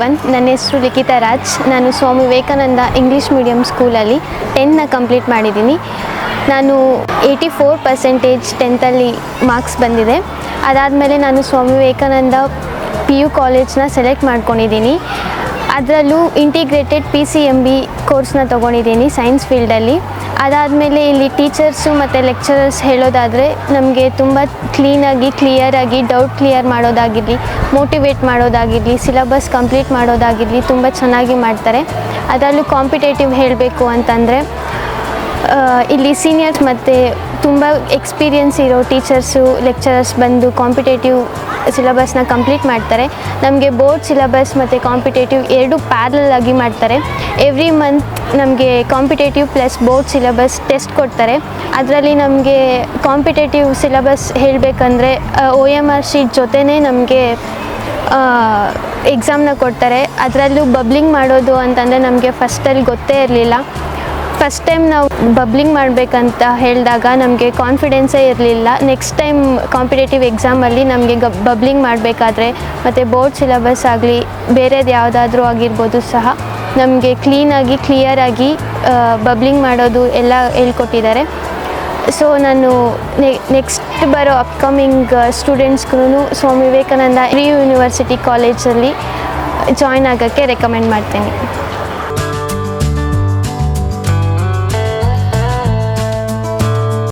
Everyone, ನನ್ನ ಹೆಸರು ಲಿಖಿತಾ ರಾಜ್. ನಾನು ಸ್ವಾಮಿ ವಿವೇಕಾನಂದ ಇಂಗ್ಲೀಷ್ ಮೀಡಿಯಮ್ ಸ್ಕೂಲಲ್ಲಿ 10ನ ಕಂಪ್ಲೀಟ್ ಮಾಡಿದ್ದೀನಿ. ನಾನು 84% 10ಲ್ಲಿ ಮಾರ್ಕ್ಸ್ ಬಂದಿದೆ. ಅದಾದಮೇಲೆ ನಾನು ಸ್ವಾಮಿ ವಿವೇಕಾನಂದ PU ಕಾಲೇಜ್ನ ಸೆಲೆಕ್ಟ್ ಮಾಡ್ಕೊಂಡಿದ್ದೀನಿ. ಅದರಲ್ಲೂ ಇಂಟಿಗ್ರೇಟೆಡ್ PCMB ಕೋರ್ಸ್ನ ತೊಗೊಂಡಿದ್ದೀನಿ ಸೈನ್ಸ್ ಫೀಲ್ಡಲ್ಲಿ. ಅದಾದಮೇಲೆ ಇಲ್ಲಿ ಟೀಚರ್ಸು ಮತ್ತು ಲೆಕ್ಚರರ್ಸ್ ಹೇಳೋದಾದರೆ ನಮಗೆ ತುಂಬ ಕ್ಲಿಯರಾಗಿ ಡೌಟ್ ಕ್ಲಿಯರ್ ಮಾಡೋದಾಗಿರಲಿ, ಮೋಟಿವೇಟ್ ಮಾಡೋದಾಗಿರಲಿ, ಸಿಲೆಬಸ್ ಕಂಪ್ಲೀಟ್ ಮಾಡೋದಾಗಿರಲಿ ತುಂಬ ಚೆನ್ನಾಗಿ ಮಾಡ್ತಾರೆ. ಅದರಲ್ಲೂ ಕಾಂಪಿಟೇಟಿವ್ ಹೇಳಬೇಕು ಅಂತಂದರೆ ಇಲ್ಲಿ ಸೀನಿಯರ್ಸ್ ಮತ್ತು ತುಂಬ ಎಕ್ಸ್ಪೀರಿಯನ್ಸ್ ಇರೋ ಟೀಚರ್ಸು ಲೆಕ್ಚರರ್ಸ್ ಬಂದು ಕಾಂಪಿಟೇಟಿವ್ ಸಿಲೆಬಸ್ನ ಕಂಪ್ಲೀಟ್ ಮಾಡ್ತಾರೆ. ನಮಗೆ ಬೋರ್ಡ್ ಸಿಲೆಬಸ್ ಮತ್ತು ಕಾಂಪಿಟೇಟಿವ್ ಎರಡು ಪ್ಯಾರಲಲ್ ಆಗಿ ಮಾಡ್ತಾರೆ. ಎವ್ರಿ ಮಂತ್ ನಮಗೆ competitive plus board syllabus test ಕೊಡ್ತಾರೆ. ಅದರಲ್ಲಿ ನಮಗೆ ಕಾಂಪಿಟೇಟಿವ್ ಸಿಲೆಬಸ್ ಹೇಳಬೇಕಂದ್ರೆ OMR ಶೀಟ್ ಜೊತೆನೇ ನಮಗೆ ಎಕ್ಸಾಮ್ನ ಕೊಡ್ತಾರೆ. ಅದರಲ್ಲೂ ಬಬ್ಲಿಂಗ್ ಮಾಡೋದು ಅಂತಂದರೆ ನಮಗೆ ಫಸ್ಟಲ್ಲಿ ಗೊತ್ತೇ ಇರಲಿಲ್ಲ. ಫಸ್ಟ್ ಟೈಮ್ ನಾವು ಬಬ್ಲಿಂಗ್ ಮಾಡಬೇಕಂತ ಹೇಳಿದಾಗ ನಮಗೆ ಕಾನ್ಫಿಡೆನ್ಸೇ ಇರಲಿಲ್ಲ. ನೆಕ್ಸ್ಟ್ ಟೈಮ್ ಕಾಂಪಿಟೇಟಿವ್ ಎಕ್ಸಾಮಲ್ಲಿ ನಮಗೆ ಬಬ್ಲಿಂಗ್ ಮಾಡಬೇಕಾದ್ರೆ ಮತ್ತು ಬೋರ್ಡ್ ಸಿಲೆಬಸ್ ಆಗಲಿ ಬೇರೆದು ಯಾವುದಾದ್ರೂ ಆಗಿರ್ಬೋದು ಸಹ ನಮಗೆ ಕ್ಲಿಯರಾಗಿ ಬಬ್ಲಿಂಗ್ ಮಾಡೋದು ಎಲ್ಲ ಹೇಳ್ಕೊಟ್ಟಿದ್ದಾರೆ. ಸೊ ನಾನು ನೆಕ್ಸ್ಟ್ ಬರೋ ಅಪ್ಕಮಿಂಗ್ ಸ್ಟೂಡೆಂಟ್ಸ್ಗೂ ಸ್ವಾಮಿ ವಿವೇಕಾನಂದ ಯೂನಿವರ್ಸಿಟಿ ಕಾಲೇಜಲ್ಲಿ ಜಾಯ್ನ್ ಆಗೋಕ್ಕೆ ರೆಕಮೆಂಡ್ ಮಾಡ್ತೀನಿ.